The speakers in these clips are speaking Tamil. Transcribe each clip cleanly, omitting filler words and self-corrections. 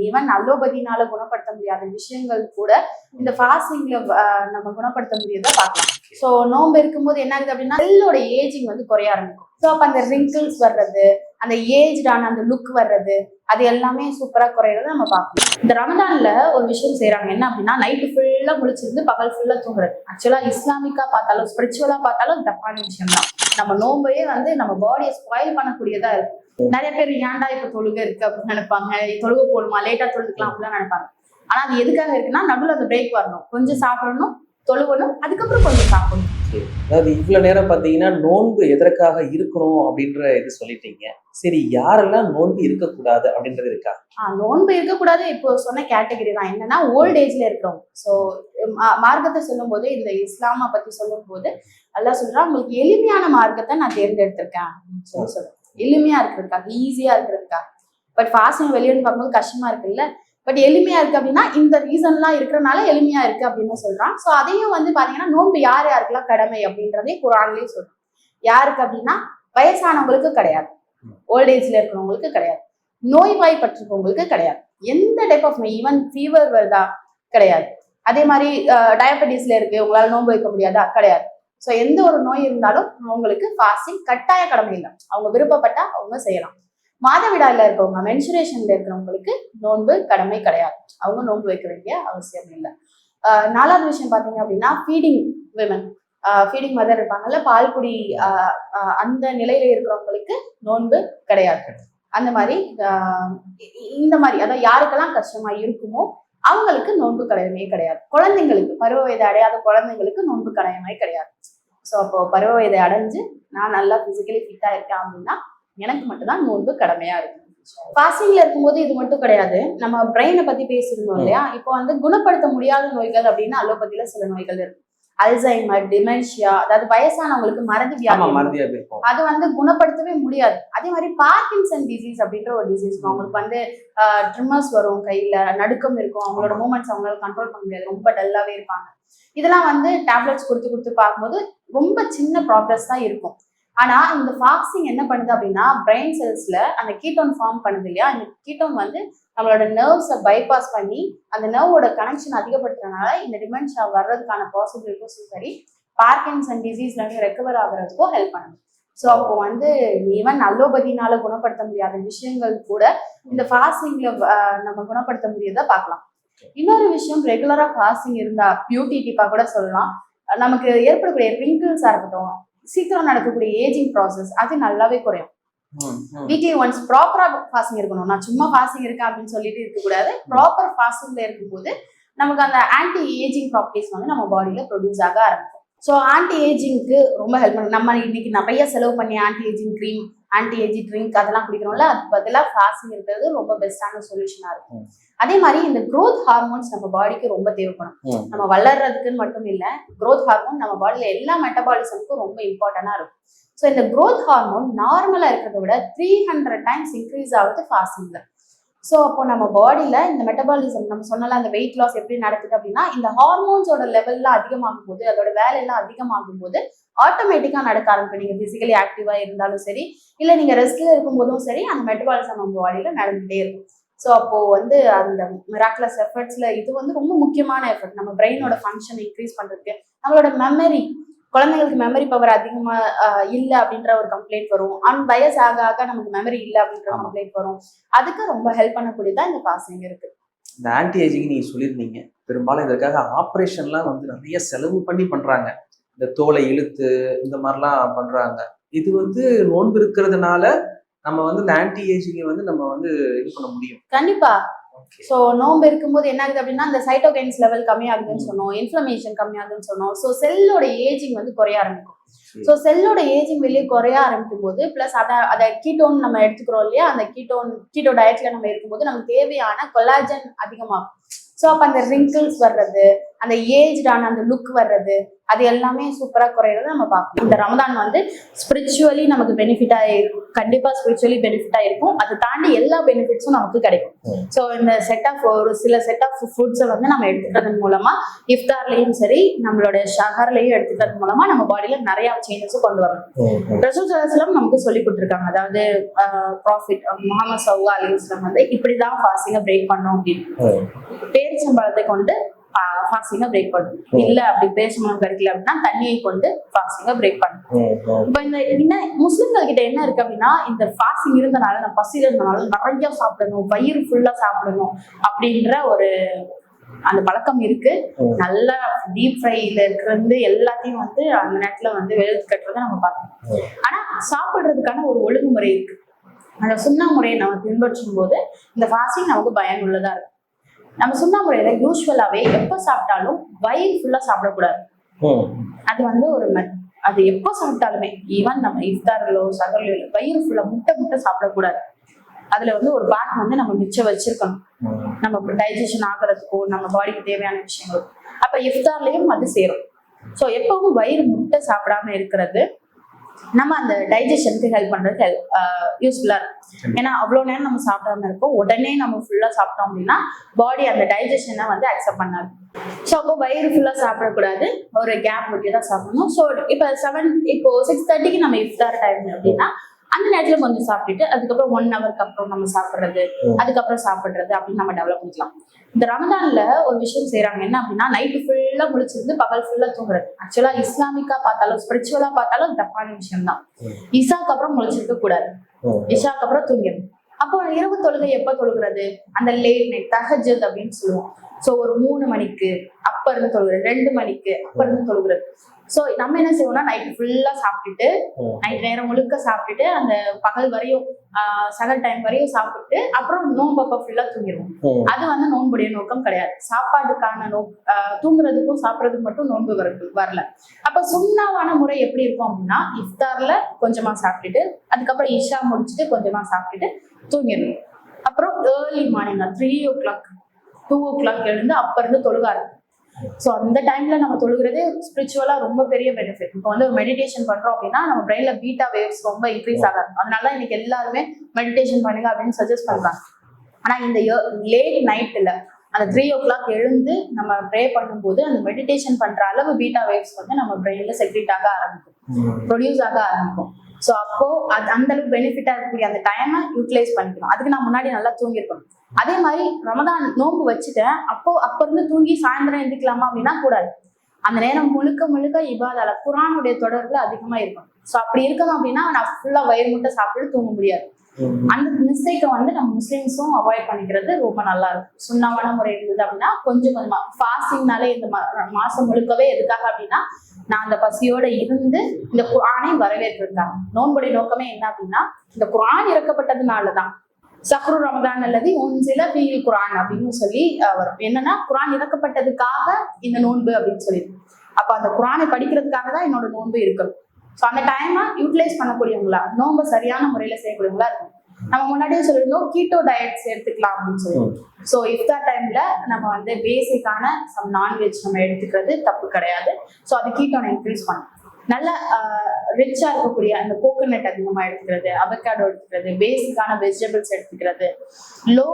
ஈவன் அலோபதினால குணப்படுத்த முடியாத விஷயங்கள் கூட இந்த ஃபாஸ்டிங்ல நம்ம குணப்படுத்த முடியாத பார்க்கலாம். ஸோ நோன்பு இருக்கும்போது என்ன ஆகுது அப்படின்னா செல்லோட ஏஜிங் வந்து குறைய ஆரம்பிக்கும். ஸோ அப்போ அந்த ரிங்கிள்ஸ் வர்றது, அந்த ஏஜ்டான அந்த லுக் வர்றது, அது எல்லாமே சூப்பராக குறையிறத நம்ம பார்க்கணும். இந்த ரமதான்ல ஒரு விஷயம் செய்யறாங்க, என்ன அப்படின்னா நைட்டு ஃபுல்லா முழிச்சிருந்து பகல் ஃபுல்லா தூங்குறது. ஆக்சுவலா இஸ்லாமிக்கா பார்த்தாலும் ஸ்பிரிச்சுவலா பார்த்தாலும் தப்பான விஷயம் தான். நம்ம நோம்பையே வந்து நம்ம பாடியை ஸ்பாயில் பண்ணக்கூடியதா இருக்கும். நிறைய பேர் ஏன்டா இப்ப தொழுகை இருக்கு அப்படின்னு நினைப்பாங்க, தொழுகை போடுமா லேட்டா தொழுதுக்கலாம் அப்படிலாம் நினைப்பாங்க. ஆனா அது எதுக்காக இருக்குன்னா நடுவில் அந்த பிரேக் வரணும், கொஞ்சம் சாப்பிடணும், தொழுவணும், அதுக்கப்புறம் கொஞ்சம் சாப்பிடணும். அதாவது இவ்வளவு நேரம் பாத்தீங்கன்னா நோன்பு எதற்காக இருக்கணும் அப்படின்ற இது சொல்லிட்டீங்க. சரி, யாரெல்லாம் நோன்பு இருக்கக்கூடாது அப்படின்றது இருக்கா? நோன்பு இருக்கக்கூடாது இப்போ சொன்ன கேட்டகரி தான். என்னன்னா ஓல்ட் ஏஜ்ல இருக்கிறவங்க. ஸோ மார்க்கத்தை சொல்லும் போது, இந்த இஸ்லாமை பத்தி சொல்லும் போது எல்லாம் சொல்றா, உங்களுக்கு எளிமையான மார்க்கத்தை நான் தேர்ந்தெடுத்திருக்கேன் அப்படின்னு சொல்றேன். எளிமையா இருக்கிறதுக்காக, ஈஸியா இருக்கிறதுக்காக. பட் ஃபாஸ்டிங் வெளியேன்னு பார்க்கும்போது கஷ்டமா இருக்குல்ல, பட் எளிமையா இருக்கு அப்படின்னா இந்த ரீசன்லாம் இருக்கிறனால எளிமையா இருக்கு அப்படின்னு சொல்றான். ஸோ அதையும் வந்து பாத்தீங்கன்னா நோன்பு யார் யாருக்கெல்லாம் கடமை அப்படின்றதே குர்ஆன்லயே சொல்றான். யாருக்கு அப்படின்னா வயசானவங்களுக்கு கிடையாது, ஓல்ட் ஏஜ்ல இருக்கிறவங்களுக்கு கிடையாது, நோய்வாய்ப்பட்டிருக்கவங்களுக்கு கிடையாது, எந்த டைப் ஆஃப் நோய், ஈவன் ஃபீவர் வருதா கிடையாது, அதே மாதிரி டயபெட்டிஸ்ல இருக்கு உங்களால நோன்பு வைக்க முடியாதா கிடையாது. ஸோ எந்த ஒரு நோய் இருந்தாலும் அவங்களுக்கு ஃபாஸ்டிங் கட்டாய கடமை இல்லை, அவங்க விருப்பப்பட்டா அவங்க செய்யலாம். மாதவிடாயில இருக்கவங்க, மென்சுரேஷன்ல இருக்கிறவங்களுக்கு நோன்பு கடமை கிடையாது, அவங்க நோன்பு வைக்க வேண்டிய அவசியம் இல்லை. நாலாவது விஷயம் பாத்தீங்க அப்படின்னா ஃபீடிங் விமன், ஃபீடிங் மதர் இருப்பாங்கல்ல, பால்குடி அந்த நிலையில இருக்கிறவங்களுக்கு நோன்பு கிடையாது. அந்த மாதிரி இந்த மாதிரி அதாவது யாருக்கெல்லாம் கஷ்டமா இருக்குமோ அவங்களுக்கு நோன்பு கடமை கிடையாது. குழந்தைங்களுக்கு, பருவ வயதை அடையாத குழந்தைங்களுக்கு நோன்பு கடமை கிடையாது. ஸோ அப்போ பருவ வயதை அடைஞ்சு நான் நல்லா பிசிக்கலி ஃபிட்டா இருக்கேன் அப்படின்னா எனக்கு மட்டும்தான் நோன்பு கடமையா இருக்கு. ஃபாஸ்டிங்ல இருக்கும்போது இது மட்டும் கிடையாது, நம்ம பிரெயினை பத்தி பேசியிருந்தோம் இல்லையா. இப்போ வந்து குணப்படுத்த முடியாத நோய்கள் அப்படின்னு அலோபதியில சில நோய்கள் இருக்கு. அல்சைமர், டிமென்ஷியா, அதாவது வயசானவங்களுக்கு மறதி வியாதி, அது வந்து குணப்படுத்தவே முடியாது. அதே மாதிரி பார்க்கின்சன் டிசீஸ் அப்படின்ற ஒரு டிசீஸ், அவங்களுக்கு வந்து ட்ரிம்மர்ஸ் வரும், கையில நடுக்கம் இருக்கும், அவங்களோட மூமெண்ட்ஸ் அவங்களால கண்ட்ரோல் பண்ண முடியாது, ரொம்ப டல்லாவே இருப்பாங்க. இதெல்லாம் வந்து டேப்லெட்ஸ் கொடுத்து பார்க்கும்போது ரொம்ப சின்ன ப்ராக்ரஸ் தான் இருக்கும். ஆனா இந்த ஃபாஸ்டிங் என்ன பண்ணுது அப்படின்னா பிரெயின் செல்ஸ்ல அந்த கீட்டோன் ஃபார்ம் பண்ணுது இல்லையா. இந்த கீட்டோன் வந்து நம்மளோட நர்வ்ஸை பைபாஸ் பண்ணி அந்த நர்வோட கனெக்ஷன் அதிகப்படுத்துறதுனால இந்த டிமென்ஷியா வர்றதுக்கான பாசிபிலிட்டிஸும் சரி, பார்க்கின்சன் டிசீஸ்ல இருந்து ரெக்கவர் ஆகுறதுக்கும் ஹெல்ப் பண்ணுது. ஸோ அப்போ வந்து ஈவன் அலோபதினால குணப்படுத்த முடியாத விஷயங்கள் கூட இந்த ஃபாஸ்டிங்ல நம்ம குணப்படுத்த முடியாத பார்க்கலாம். இன்னொரு விஷயம், ரெகுலரா ஃபாஸ்டிங் இருந்தா பியூட்டி டிப்பா கூட சொல்லலாம், நமக்கு ஏற்படக்கூடிய ரிங்கிள்ஸா இருக்கட்டும், சீக்கிரம் நடக்கக்கூடிய ஏஜிங் ப்ராசஸ் அது நல்லாவே குறையும். வீக்லி ஒன்ஸ் ப்ராப்பரா ஃபாஸ்டிங் இருக்கணும். நான் சும்மா ஃபாஸ்டிங் இருக்கேன் அப்படின்னு சொல்லிட்டு இருக்கக்கூடாது. ப்ராப்பர் ஃபாஸ்டிங்ல இருக்கும்போது நமக்கு அந்த ஆன்டி ஏஜிங் ப்ராப்பர்ட்டிஸ் வந்து நம்ம பாடியில ப்ரொடியூஸ் ஆக ஆரம்பிக்கும். ஸோ ஆன்டி ஏஜிங்க்கு ரொம்ப ஹெல்ப் பண்ணும். நம்ம இன்னைக்கு நிறைய செலவு பண்ணி anti ageing cream, anti ageing drink அதெல்லாம் குடிக்கிறோம்ல, அதுக்கு பதிலாக ஃபாஸ்டிங் இருக்கிறது ரொம்ப பெஸ்டான சொல்யூஷனா இருக்கும். அதே மாதிரி இந்த க்ரோத் ஹார்மோன்ஸ் நம்ம பாடிக்கு ரொம்ப தேவைப்படும். நம்ம வளர்றதுக்குன்னு மட்டும் இல்லை, க்ரோத் ஹார்மோன் நம்ம பாடியில எல்லா மெட்டபாலிசமுக்கும் ரொம்ப இம்பார்ட்டண்டா இருக்கும். ஸோ இந்த க்ரோத் ஹார்மோன் நார்மலா இருக்கிறத விட 300 டைம்ஸ் இன்க்ரீஸ் ஆகுது ஃபாஸ்டிங்ல. ஸோ அப்போ நம்ம பாடியில இந்த மெட்டபாலிசம், நம்ம சொன்னால அந்த வெயிட் லாஸ் எப்படி நடக்குது அப்படின்னா, இந்த ஹார்மோன்ஸோட லெவல்லாம் அதிகமாகும் போது, அதோட வேலையெல்லாம் அதிகமாகும் போது ஆட்டோமேட்டிக்கா நடக்க ஆரம்பிக்கும். நீங்க பிசிக்கலி ஆக்டிவா இருந்தாலும் சரி, இல்லை நீங்க ரெஸ்ட்ல இருக்கும் போதும் சரி, அந்த மெட்டபாலிசம் நம்ம பாடியில நடந்துகிட்டே இருக்கும். ஸோ அப்போ வந்து அந்த மிராக்குலஸ் எஃபர்ட்ஸ்ல இது வந்து ரொம்ப முக்கியமான எஃபர்ட். நம்ம பிரெயினோட ஃபங்க்ஷன் இன்க்ரீஸ் பண்றதுக்கு, நம்மளோட மெமரி, குழந்தைங்களுக்கு மெமரி பவர் அதிகமா இல்லை அப்படின்ற ஒரு கம்ப்ளைண்ட் வரும். வயசு ஆக ஆக நமக்கு மெமரி இல்லை அப்படின்ற கம்ப்ளைண்ட் வரும். அதுக்கு ரொம்ப ஹெல்ப் பண்ணக்கூடியதான் இந்த ஃபாஸ்டிங் இருக்கு. இந்த ஆன்டி ஏஜிங் நீங்க சொல்லியிருந்தீங்க, பெரும்பாலும் இதற்காக ஆப்ரேஷன்லாம் வந்து நிறைய செலவு பண்ணி பண்றாங்க. இந்த தோலை இழுத்து இந்த மாதிரிலாம் பண்றாங்க. இது வந்து நோன்பு இருக்கிறதுனால நம்ம வந்து இந்த ஆன்டி ஏஜிங்கை வந்து நம்ம வந்து இது பண்ண முடியும் கண்டிப்பா. ஸோ நோன்பு இருக்கும்போது என்ன ஆகுது அப்படின்னா இந்த சைட்டோகைன்ஸ் லெவல் கம்மியாகுதுன்னு சொன்னோம், இன்ஃப்ளமேஷன் கம்மியாகுதுன்னு சொன்னோம். ஸோ செல்லோட ஏஜிங் வந்து குறைய ஆரம்பிக்கும். ஸோ செல்லோட ஏஜிங் வெளியே குறைய ஆரம்பிக்கும் போது பிளஸ் அதை கீட்டோன் நம்ம எடுத்துக்கிறோம் இல்லையா, அந்த கீட்டோ டயட்ல நம்ம இருக்கும்போது நமக்கு தேவையான கொலாஜன் அதிகமாகும். ஸோ அப்போ அந்த ரிங்கிள்ஸ் வர்றது, அந்த ஏஜ்டான அந்த லுக் வர்றது அது எல்லாமே சூப்பரா குறையிறத நம்ம பார்க்கலாம். இந்த ரமதான் வந்து ஸ்பிரிச்சுவலி நமக்கு பெனிஃபிட்டா இருக்கும், கண்டிப்பா ஸ்பிரிச்சுவலி பெனிஃபிட்டா இருக்கும். அதை தாண்டி எல்லா பெனிஃபிட்ஸும் நமக்கு கிடைக்கும். ஸோ இந்த ஒரு சில செட் ஆஃப் ஃபுட்ஸை வந்து நம்ம எடுத்துக்கிறது மூலமா இஃப்தார்லயும் சரி நம்மளோட ஷஹர்லயும் எடுத்துக்கிறது மூலமா நம்ம பாடியில நிறைய சேஞ்சஸும் கொண்டு வரணும். ரசூல் ஸல்லல்லாஹு அலைஹி வஸல்லம் நமக்கு சொல்லி கொடுத்துருக்காங்க. அதாவது ப்ராஃபிட் முஹம்மது ஸல்லல்லாஹு அலைஹி வஸல்லம் வந்து இப்படிதான் ஃபாஸ்டிங்கை பிரேக் பண்ணணும் அப்படின்னு. பேரிச்சம்பழத்தை கொண்டு ஃபாஸ்டிங்கை பிரேக் பண்ணும். இல்ல அப்படி பேரிச்சம்பழம் கிடைக்கல அப்படின்னா தண்ணியை கொண்டு ஃபாஸ்டிங்கை பிரேக் பண்ணும். இப்ப இந்த முஸ்லிம்கள் கிட்ட என்ன இருக்கு அப்படின்னா, இந்த ஃபாஸ்டிங் இருந்தனால நம்ம பசியில இருந்தனால நிறைய சாப்பிடணும், வயிறு ஃபுல்லா சாப்பிடணும் அப்படின்ற ஒரு அந்த பழக்கம் இருக்கு. நல்லா டீப் ஃப்ரைல இருக்கிறது எல்லாத்தையும் வந்து அந்த நேரத்துல வந்து வெளுத்து கட்டுறதை நம்ம பார்க்கணும். ஆனா சாப்பிடுறதுக்கான ஒரு ஒழுங்குமுறை இருக்கு. அந்த சுண்ணா முறையை நம்ம பின்பற்றும் போது இந்த ஃபாஸ்டிங் நமக்கு பயனுள்ளதா இருக்கும். நம்ம சுண்ணா முறையில யூஸ்வலாவே எப்ப சாப்பிட்டாலும் வயிறு ஃபுல்லா சாப்பிடக்கூடாது. அது வந்து ஒரு அது எப்ப சாப்பிட்டாலுமே ஈவன் நம்ம இஃப்தார்லோ சகர்லோ வயிறு ஃபுல்லா முட்டை சாப்பிடக்கூடாது. அதுல வந்து ஒரு பார்ட் வந்து நம்ம மிச்சம் வச்சிருக்கணும், நம்ம டைஜஷன் ஆகுறதுக்கோ நம்ம பாடிக்கு தேவையான விஷயங்கள். அப்ப இஃப்தார்லயும் அது சேரும். ஸோ எப்பவும் வயிறு முட்டை சாப்பிடாம இருக்கிறது நம்ம அந்த டைஜஷனுக்கு ஹெல்ப் பண்றதுக்கு யூஸ்ஃபுல்லா இருக்கும். ஏன்னா அவ்வளவு நேரம் நம்ம சாப்பிடாம இருப்போம், உடனே நம்ம ஃபுல்லா சாப்பிட்டோம் அப்படின்னா பாடி அந்த டைஜஷனை வந்து அக்செப்ட் பண்ணாது. ஸோ அப்போ வயிறு ஃபுல்லா சாப்பிடக்கூடாது, ஒரு கேப் விட்டு தான் சாப்பிடணும். ஸோ இப்போ 6:30க்கு நம்ம இஃப்தார் டைம் அப்படின்னா அந்த நேரத்துல கொஞ்சம் சாப்பிட்டுட்டு அதுக்கப்புறம் 1 ஹவருக்கு அப்புறம் நம்ம சாப்பிடுறது, அதுக்கப்புறம் சாப்பிடுறது அப்படின்னு நம்ம டெவலப் பண்ணிக்கலாம். இந்த ரமதான்ல ஒரு விஷயம் செய்யறாங்க என்ன அப்படின்னா, நைட்டு ஃபுல்லா முழிச்சிருந்து பகல் ஃபுல்லா தூங்குறது. ஆக்சுவலா இஸ்லாமிக்கா பார்த்தாலும் ஸ்பிரிச்சுவலா பார்த்தாலும் தப்பான விஷயம் தான். இஷாக்கு அப்புறம் முழிச்சிருக்க கூடாது, இஷாக்கு அப்புறம் தூங்கிடணும். அப்போ இரவு தொழுகை எப்ப தொழுகிறது, அந்த லேட் நைட் தஹஜ்ஜுத் அப்படின்னு சொல்லுவோம். ஸோ ஒரு 3 மணிக்கு அப்ப இருந்து தொழுகிறது, 2 மணிக்கு அப்ப இருந்து தொழுகிறது. ஸோ நம்ம என்ன செய்வோம்னா நைட் ஃபுல்லா சாப்பிட்டுட்டு நைட் நேரம் முழுக்க சாப்பிட்டுட்டு அந்த பகல் வரையும் சகல் டைம் வரையும் சாப்பிட்டு அப்புறம் நோன்பப்ப ஃபுல்லா தூங்கிடுவோம். அது வந்து நோன்புடைய நோக்கம் கிடையாது. சாப்பாட்டுக்கான தூங்குறதுக்கும் சாப்பிட்றதுக்கு மட்டும் நோன்பு வரல. அப்ப சுண்ணாவான முறை எப்படி இருக்கும் அப்படின்னா, இஃப்தார்ல கொஞ்சமா சாப்பிட்டுட்டு அதுக்கப்புறம் இஷா முடிச்சுட்டு கொஞ்சமா சாப்பிட்டுட்டு தூங்கிடணும். அப்புறம் ஏர்லி மார்னிங் 3 o'clock 2 o'clock எழுந்து அப்ப இருந்து தொழுகாரு. ஸோ அந்த டைம்ல நம்ம தொழுகிறது ஸ்பிரிச்சுவலா ரொம்ப பெரிய பெனிஃபிட். இப்போ வந்து மெடிடேஷன் பண்றோம் அப்படின்னா நம்ம பிரெயின்ல பீட்டா வேவ்ஸ் ரொம்ப இன்க்ரீஸ் ஆகாது. அதனால இன்னைக்கு எல்லாருமே மெடிடேஷன் பண்ணுங்க அப்படின்னு சஜஸ்ட் பண்றாங்க. ஆனா இந்த லேட் நைட்ல அந்த 3 o'clock எழுந்து நம்ம ப்ரே பண்ணும்போது அந்த மெடிடேஷன் பண்ற அளவு பீட்டா வேவ்ஸ் வந்து நம்ம பிரெயின்ல செக்ரேட் ஆக ஆரம்பிக்கும், ப்ரொடியூஸ் ஆக ஆரம்பிக்கும். ஸோ அப்போ அது அந்த அளவுக்கு பெனிஃபிட்டா இருக்கக்கூடிய அந்த டைமை யூட்டிலைஸ் பண்ணிக்கணும். அதுக்கு நான் முன்னாடி நல்லா தூங்கிருக்கணும். அதே மாதிரி ரமதான் நோன்பு வச்சுட்டேன், அப்ப இருந்து தூங்கி சாயந்தரம் எழுந்திக்கலாமா அப்படின்னா கூடாது. அந்த நேரம் முழுக்க இபாதால குர்ஆனுடைய தொடர்புல அதிகமா இருக்கும். ஸோ அப்படி இருக்கணும் அப்படின்னா நான் ஃபுல்லா வயிறு முட்டை சாப்பிட்டு தூங்க முடியாது. அந்த மிஸ்டேக்கை வந்து நம்ம முஸ்லிம்ஸும் அவாய்ட் பண்ணிக்கிறது ரொம்ப நல்லா இருக்கும். சுண்ணாவான முறை இருந்தது அப்படின்னா கொஞ்சமா ஃபாஸ்டிங்னாலே இந்த மாசம் முழுக்கவே எதுக்காக அப்படின்னா நான் அந்த பசியோட இருந்து இந்த குர்ஆனை வரவேற்றிருந்தாங்க. நோன்புடைய நோக்கமே என்ன அப்படின்னா இந்த குர்ஆன் இறக்கப்பட்டதுனாலதான் சஹ்ரு ரமதான் அல்லது உன்சில ஃபீஹில் குர்ஆன் அப்படின்னு சொல்லி வரும். என்னன்னா குர்ஆன் இறக்கப்பட்டதுக்காக இந்த நோன்பு அப்படின்னு சொல்லிடு. அப்ப அந்த குர்ஆனை படிக்கிறதுக்காக தான் என்னோட நோன்பு இருக்கணும். ஸோ அந்த டைமை யூட்டிலைஸ் பண்ணக்கூடியவங்களா, நோன்பை சரியான முறையில செய்யக்கூடியவங்களா இருக்கும். நம்ம முன்னாடியே சொல்லியிருந்தோம் கீட்டோ டயட்ஸ் எடுத்துக்கலாம் அப்படின்னு சொல்லுவோம். ஸோ இஃப்தார் டைம்ல நம்ம வந்து பேசிக்கான சம் நான்வெஜ் நம்ம எடுத்துக்கிறது தப்பு கிடையாது. ஸோ அது கீட்டோனை இன்க்ரீஸ் பண்ணும். நல்ல ரிச்சா இருக்கக்கூடிய அந்த கோகோனட் அதிகமா எடுத்துக்கிறது, அவகாடோ எடுத்துக்கிறது, பேசிக்கான வெஜிடபிள்ஸ் எடுத்துக்கிறது, லோ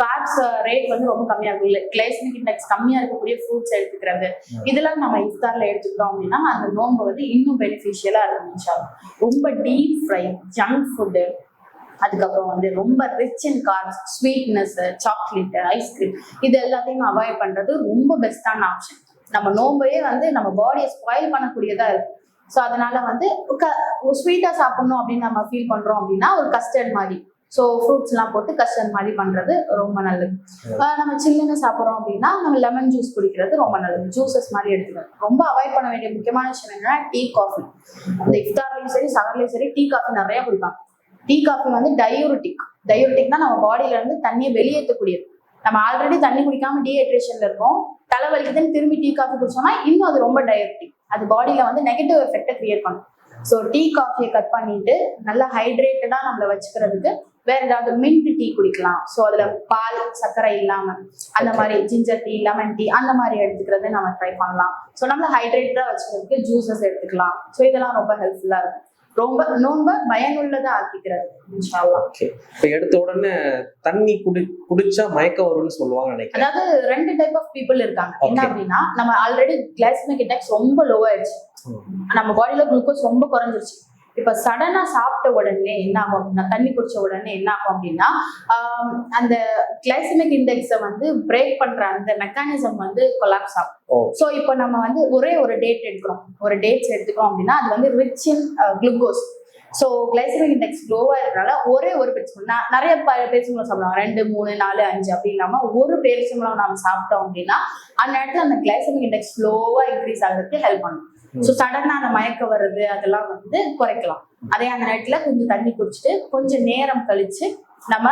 கார்ப்ஸ் ரேட் வந்து ரொம்ப கம்மியா இருக்கும், கிளைசமிக் இண்டெக்ஸ் கம்மியா இருக்கக்கூடிய ஃப்ரூட்ஸ் எடுத்துக்கிறது, இதெல்லாம் நம்ம இஃப்தார்ல எடுத்துக்கிறோம் அப்படின்னா அந்த நோன்பு வந்து இன்னும் பெனிஃபிஷியலா இருக்கும். ரொம்ப டீப் ஃப்ரை ஜங்க் ஃபுட்டு, அதுக்கப்புறம் வந்து ரொம்ப rich in corps, sweetness, chocolate, ice cream, இது எல்லாத்தையும் அவாய்ட் பண்றது ரொம்ப பெஸ்டான ஆப்ஷன். நம்ம நோம்பையே வந்து நம்ம பாடியை ஸ்பாயில் பண்ணக்கூடியதா இருக்கு. ஸோ அதனால வந்து ஸ்வீட்டா சாப்பிடணும் அப்படின்னு நம்ம ஃபீல் பண்றோம் அப்படின்னா ஒரு கஸ்டர்ட் மாதிரி, ஸோ ஃப்ரூட்ஸ் எல்லாம் போட்டு கஸ்டர்ட் மாதிரி பண்றது ரொம்ப நல்லது. நம்ம சில்லுன்னு சாப்பிட்றோம் அப்படின்னா நம்ம லெமன் ஜூஸ் குடிக்கிறது ரொம்ப நல்லது, ஜூசஸ் மாதிரி எடுத்துக்கிறது. ரொம்ப அவாய்ட் பண்ண வேண்டிய முக்கியமான விஷயம் என்னன்னா டீ காஃபி. இந்த இஃப்தார்லயும் சரி சகர்லயும் சரி டீ காஃபி நிறைய குடிப்பாங்க. டீ காஃபி வந்து டயூரிட்டிக் தான் நம்ம பாடியில இருந்து தண்ணியை வெளியேற்றக்கூடியது. நம்ம ஆல்ரெடி தண்ணி குடிக்காம டீஹைட்ரேஷன்ல இருக்கோம், தலைவலிக்குதுன்னு திரும்பி டீ காஃபி குடிச்சோம்னா இன்னும் அது ரொம்ப டயர்டிக், அது பாடியில வந்து நெகட்டிவ் எஃபெக்டை கிரியேட் பண்ணும். ஸோ டீ காஃபியை கட் பண்ணிட்டு நல்லா ஹைட்ரேட்டடா நம்மளை வச்சுக்கிறதுக்கு வேற ஏதாவது மின்ட் டீ குடிக்கலாம். ஸோ அதுல பால் சர்க்கரை இல்லாம அந்த மாதிரி ஜிஞ்சர் டீ, லெமன் டீ அந்த மாதிரி எடுத்துக்கிறத நம்ம ட்ரை பண்ணலாம். ஸோ நம்மள ஹைட்ரேட்டடா வச்சுக்கிறதுக்கு ஜூசஸ் எடுத்துக்கலாம். ஸோ இதெல்லாம் ரொம்ப ஹெல்ப்ஃபுல்லா இருக்கும். ரொம்ப பயனுள்ளதா ஆக்கிக்கிறது இன்ஷா அல்லாஹ். ஓகே. இப்ப எடுத்த உடனே தண்ணி குடிச்சா மயக்கம் வரும்னு சொல்லுவாங்க நினைக்கிறேன். அதாவது 2 டைப் ஆஃப் பீப்புள் இருக்காங்க. என்ன அப்படின்னா, நம்ம ஆல்ரெடி கிளைசெமிக் இண்டெக்ஸ் ரொம்ப லோ ஆயிடுச்சு, நம்ம பாடியில குளுக்கோஸ் ரொம்ப குறைஞ்சிருச்சு. இப்ப சடனா சாப்பிட்ட உடனே என்ன ஆகும் அப்படின்னா, தண்ணி குடிச்ச உடனே என்ன ஆகும் அப்படின்னா, அந்த கிளைசெமிக் இண்டெக்ஸை வந்து பிரேக் பண்ற அந்த மெக்கானிசம் வந்து கொலாப்ஸ் ஆகும். ஸோ இப்போ நம்ம வந்து ஒரே ஒரு டேட் எடுக்கிறோம், ஒரு டேட்ஸ் எடுத்துக்கிறோம் அப்படின்னா அது வந்து rich in glucose. So glycaemic index லோவா இருக்கிறனால ஒரே ஒரு பேரிச்சம்பழம், நிறைய பேரிச்சம்பழம் சாப்பிடுவாங்க, 2, 3, 4, 5 அப்படி இல்லாம ஒரு பேரிச்சம்பழம் நம்ம சாப்பிட்டோம் அப்படின்னா அந்த இடத்துல அந்த கிளைசெமிக் இண்டெக்ஸ் ஸ்லோவா இன்க்ரீஸ் ஆகிறதுக்கு ஹெல்ப் பண்ணும். ஸோ சடனா அந்த மயக்கம் வருது அதெல்லாம் வந்து குறைக்கலாம். அதே அந்த நேரத்துல கொஞ்சம் தண்ணி குடிச்சிட்டு கொஞ்சம் நேரம் கழிச்சு நம்ம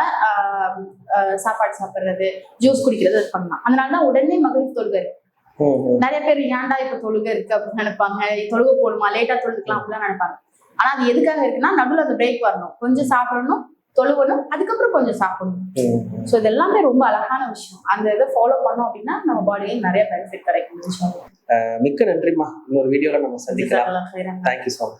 சாப்பாடு சாப்பிடுறது, ஜூஸ் குடிக்கிறது பண்ணலாம். அதனாலதான் உடனே மகிழ்ச்சி தொழுகை. நிறைய பேர் ஏன்டா இப்ப தொழுகை இருக்கு அப்படின்னு நினைப்பாங்க, தொழுகை போடுமா லேட்டா தொழுதுக்கலாம் அப்படிலாம் நினைப்பாங்க. ஆனா அது எதுக்காக இருக்குன்னா, நடுவில் அந்த பிரேக் வரணும், கொஞ்சம் சாப்பிடணும், தொழுவணும், அதுக்கப்புறம் கொஞ்சம் சாப்பிடணும். ஸோ இது எல்லாமே ரொம்ப அழகான விஷயம். அந்த இதை ஃபாலோ பண்ணோம் அப்படின்னா நம்ம பாடியில் நிறைய பெனிஃபிட் கிடைக்கும். மிக்க நன்றிமா. இன்னொரு வீடியோல நம்ம சந்திக்கலாம். Thank you so much.